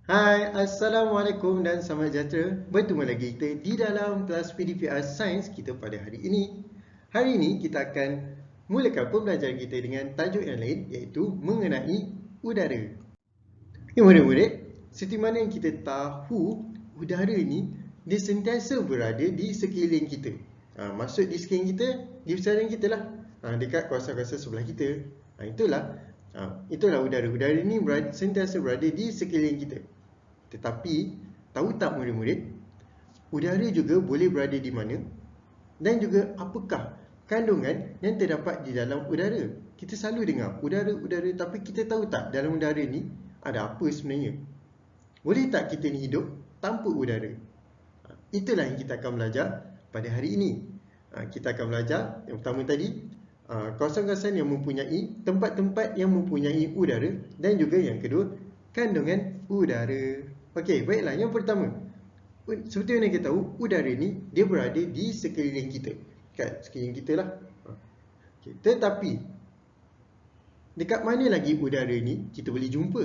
Hai, Assalamualaikum dan selamat sejahtera. Bertemu lagi kita di dalam kelas PDPR Sains kita pada hari ini. Hari ini kita akan mulakan pembelajaran kita dengan tajuk yang lain iaitu mengenai udara. Ya murid-murid, seperti mana yang kita tahu udara ini dia sentiasa berada di sekeliling kita. Maksud di sekeliling kita, di sekeliling kita lah. Dekat kawasan-kawasan sebelah kita. Itulah udara. Udara ini sentiasa berada di sekeliling kita. Tetapi, tahu tak murid-murid, udara juga boleh berada di mana? Dan juga apakah kandungan yang terdapat di dalam udara? Kita selalu dengar udara, tapi kita tahu tak dalam udara ni ada apa sebenarnya? Boleh tak kita ni hidup tanpa udara? Itulah yang kita akan belajar pada hari ini. Kita akan belajar yang pertama tadi, kawasan-kawasan yang mempunyai tempat-tempat yang mempunyai udara, dan juga yang kedua, kandungan udara. Okey, baiklah. Yang pertama, seperti mana kita tahu, udara ni dia berada di sekeliling kita. Kat sekeliling kita lah. Okay. Tetapi, dekat mana lagi udara ni kita boleh jumpa?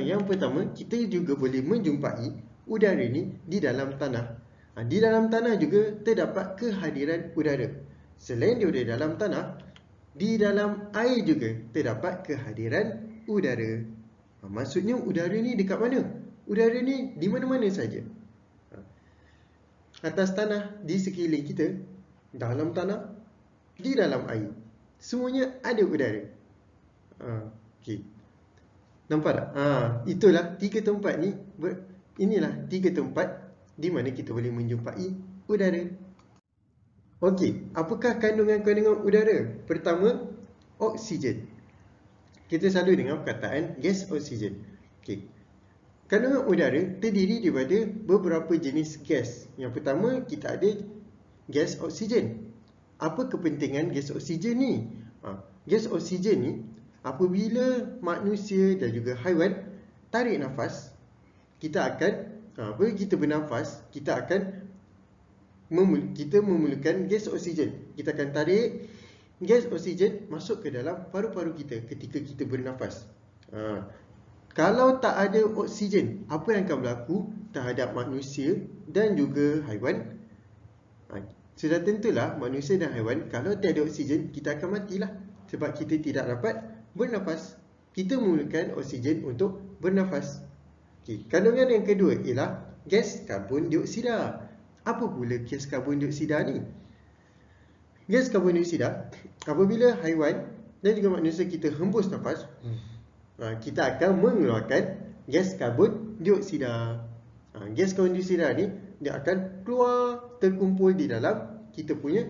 Yang pertama, kita juga boleh menjumpai udara ni di dalam tanah. Di dalam tanah juga terdapat kehadiran udara. Selain daripada dalam tanah, di dalam air juga terdapat kehadiran udara. Maksudnya udara ni dekat mana? Udara ni di mana-mana saja. Atas tanah, di sekeliling kita, dalam tanah, di dalam air. Semuanya ada udara. Okey. Nampak tak? Itulah tiga tempat ni. Inilah tiga tempat di mana kita boleh menjumpai udara. Okey, apakah kandungan-kandungan udara? Pertama, oksigen. Kita selalu dengar perkataan gas oksigen. Okey. Kandungan udara terdiri daripada beberapa jenis gas. Yang pertama, kita ada gas oksigen. Apa kepentingan gas oksigen ni? Gas oksigen ni, apabila manusia dan juga haiwan tarik nafas, apabila kita bernafas, kita memerlukan gas oksigen. Kita akan tarik gas oksigen masuk ke dalam paru-paru kita ketika kita bernafas. Kalau tak ada oksigen, apa yang akan berlaku terhadap manusia dan juga haiwan? Sudah tentulah manusia dan haiwan, kalau tiada oksigen, kita akan matilah. Sebab kita tidak dapat bernafas. Kita memerlukan oksigen untuk bernafas. Kandungan yang kedua ialah gas karbon dioksida. Apa pula gas karbon dioksida ni? Gas karbon dioksida, apabila haiwan dan juga manusia kita hembus nafas, kita akan mengeluarkan gas karbon dioksida. Gas karbon dioksida ni dia akan keluar terkumpul di dalam kita punya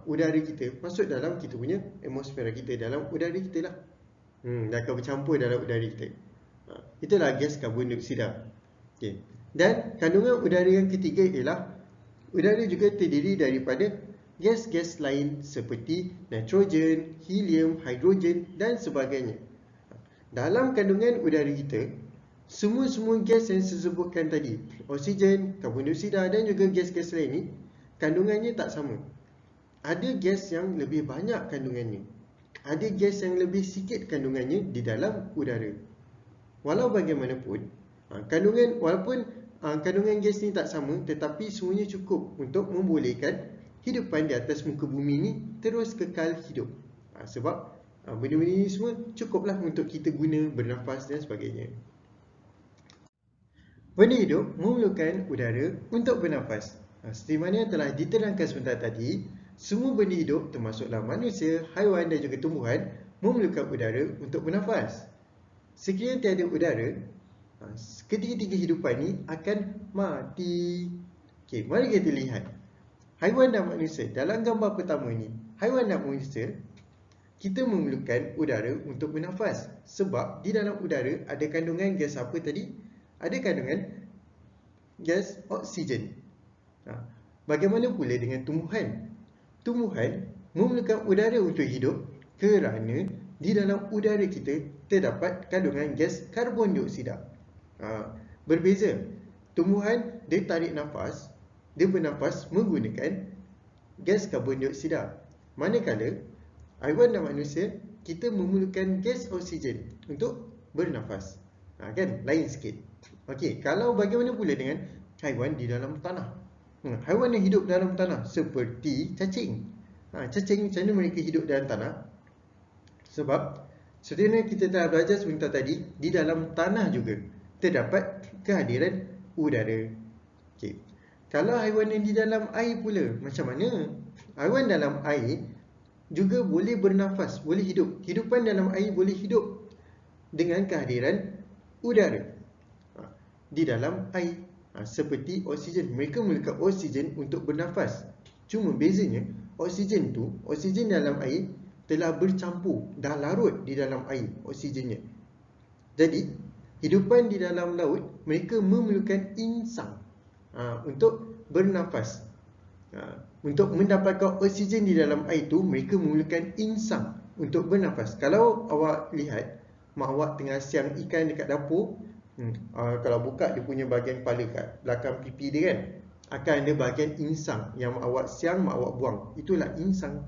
udara kita, masuk dalam kita punya atmosfera kita, dalam udara kita lah. Dia akan bercampur dalam udara kita. Itulah gas karbon dioksida. Okay. Dan kandungan udara yang ketiga ialah udara juga terdiri daripada gas-gas lain seperti nitrogen, helium, hidrogen dan sebagainya. Dalam kandungan udara kita, semua gas yang saya sebutkan tadi, oksigen, karbon dioksida dan juga gas-gas lain ni, kandungannya tak sama. Ada gas yang lebih banyak kandungannya, ada gas yang lebih sikit kandungannya di dalam udara. Walau bagaimanapun, walaupun kandungan gas ni tak sama, tetapi semuanya cukup untuk membolehkan hidupan di atas muka bumi ni terus kekal hidup. Sebab benda-benda ni semua cukuplah untuk kita guna bernafas dan sebagainya. Benda hidup memerlukan udara untuk bernafas. Seperti mana yang telah diterangkan sebentar tadi, semua benda hidup termasuklah manusia, haiwan dan juga tumbuhan memerlukan udara untuk bernafas. Sekiranya tiada udara, ketiga-tiga hidupan ni akan mati. Okey, mari kita lihat haiwan dan manusia. Dalam gambar pertama ni, haiwan dan manusia, kita memerlukan udara untuk bernafas. Sebab di dalam udara ada kandungan gas apa tadi? Ada kandungan gas oksigen. Bagaimana pula dengan tumbuhan? Tumbuhan memerlukan udara untuk hidup kerana di dalam udara kita terdapat kandungan gas karbon dioksida. Berbeza. Tumbuhan dia tarik nafas, dia bernafas menggunakan gas karbon dioksida. Manakala haiwan dan manusia, kita memerlukan gas oksigen untuk bernafas. Kan? Lain sikit. Okey, kalau bagaimana pula dengan haiwan di dalam tanah? Haiwan yang hidup dalam tanah seperti cacing. Cacing macam mana mereka hidup dalam tanah? Sebab seperti mana kita telah belajar sebentar tadi, di dalam tanah juga terdapat kehadiran udara. Okey. Kalau haiwan yang di dalam air pula, macam mana? Haiwan dalam air juga boleh bernafas, boleh hidup. Kehidupan dalam air boleh hidup dengan kehadiran udara di dalam air, seperti oksigen. Mereka memerlukan oksigen untuk bernafas. Cuma bezanya, oksigen dalam air telah bercampur, dah larut di dalam air oksigennya. Jadi, hidupan di dalam laut, mereka memerlukan insang untuk bernafas. Untuk mendapatkan oksigen di dalam air itu, mereka memerlukan insang untuk bernafas. Kalau awak lihat, mak awak tengah siang ikan dekat dapur, kalau buka dia punya bahagian kepala kat belakang pipi dia kan, akan ada bahagian insang yang mak awak siang, mak awak buang. Itulah insang.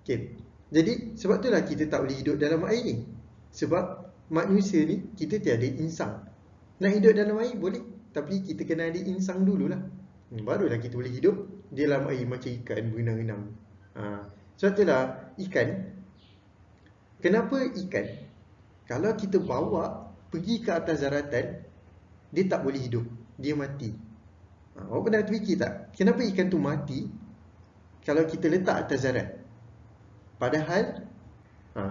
Okay. Jadi sebab itulah kita tak boleh hidup dalam air ni. Sebab manusia ni kita tiada insang. Nak hidup dalam air boleh, tapi kita kena ada insang dululah. Barulah kita boleh hidup di dalam air macam ikan berenang-renang. Sebab itulah ikan. Kenapa ikan? Kalau kita bawa pergi ke atas daratan, dia tak boleh hidup, dia mati. Awak pernah terfikir tak? Kenapa ikan tu mati kalau kita letak atas darat? Padahal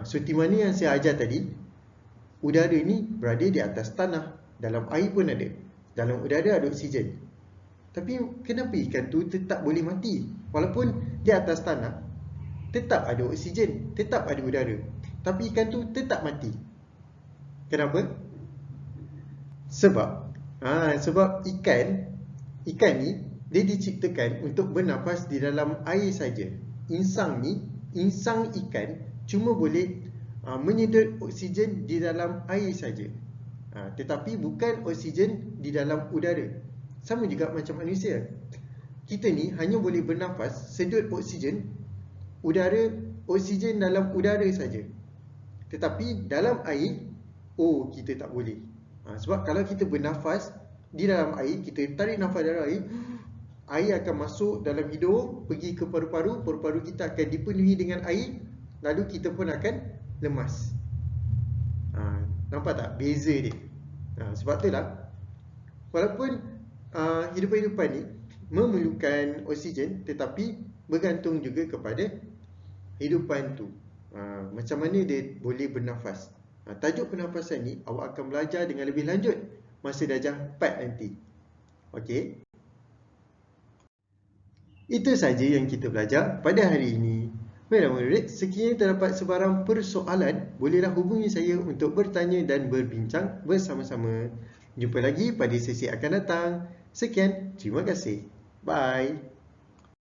seperti mana yang saya ajar tadi, udara ni berada di atas tanah, dalam air pun ada, dalam udara ada oksigen. Tapi kenapa ikan tu tetap boleh mati? Walaupun di atas tanah tetap ada oksigen, tetap ada udara, tapi ikan tu tetap mati. Kenapa? Sebab ikan ni dia diciptakan untuk bernafas di dalam air saja. Insang ikan cuma boleh menyedot oksigen di dalam air saja. Tetapi bukan oksigen di dalam udara. Sama juga macam manusia. Kita ni hanya boleh bernafas, sedut oksigen dalam udara saja. Tetapi dalam air, kita tak boleh. Sebab kalau kita bernafas di dalam air, kita tarik nafas dalam air akan masuk dalam hidung, pergi ke paru-paru, paru-paru kita akan dipenuhi dengan air, lalu kita pun akan lemas. Nampak tak beza dia? Sebab itulah, walaupun hidupan-hidupan ni memerlukan oksigen, tetapi bergantung juga kepada hidupan tu, macam mana dia boleh bernafas. Tajuk pernafasan ni awak akan belajar dengan lebih lanjut masa darjah 4 nanti. Okey. Itu saja yang kita belajar pada hari ini. Baiklah murid, sekiranya terdapat sebarang persoalan, bolehlah hubungi saya untuk bertanya dan berbincang bersama-sama. Jumpa lagi pada sesi akan datang. Sekian, terima kasih. Bye.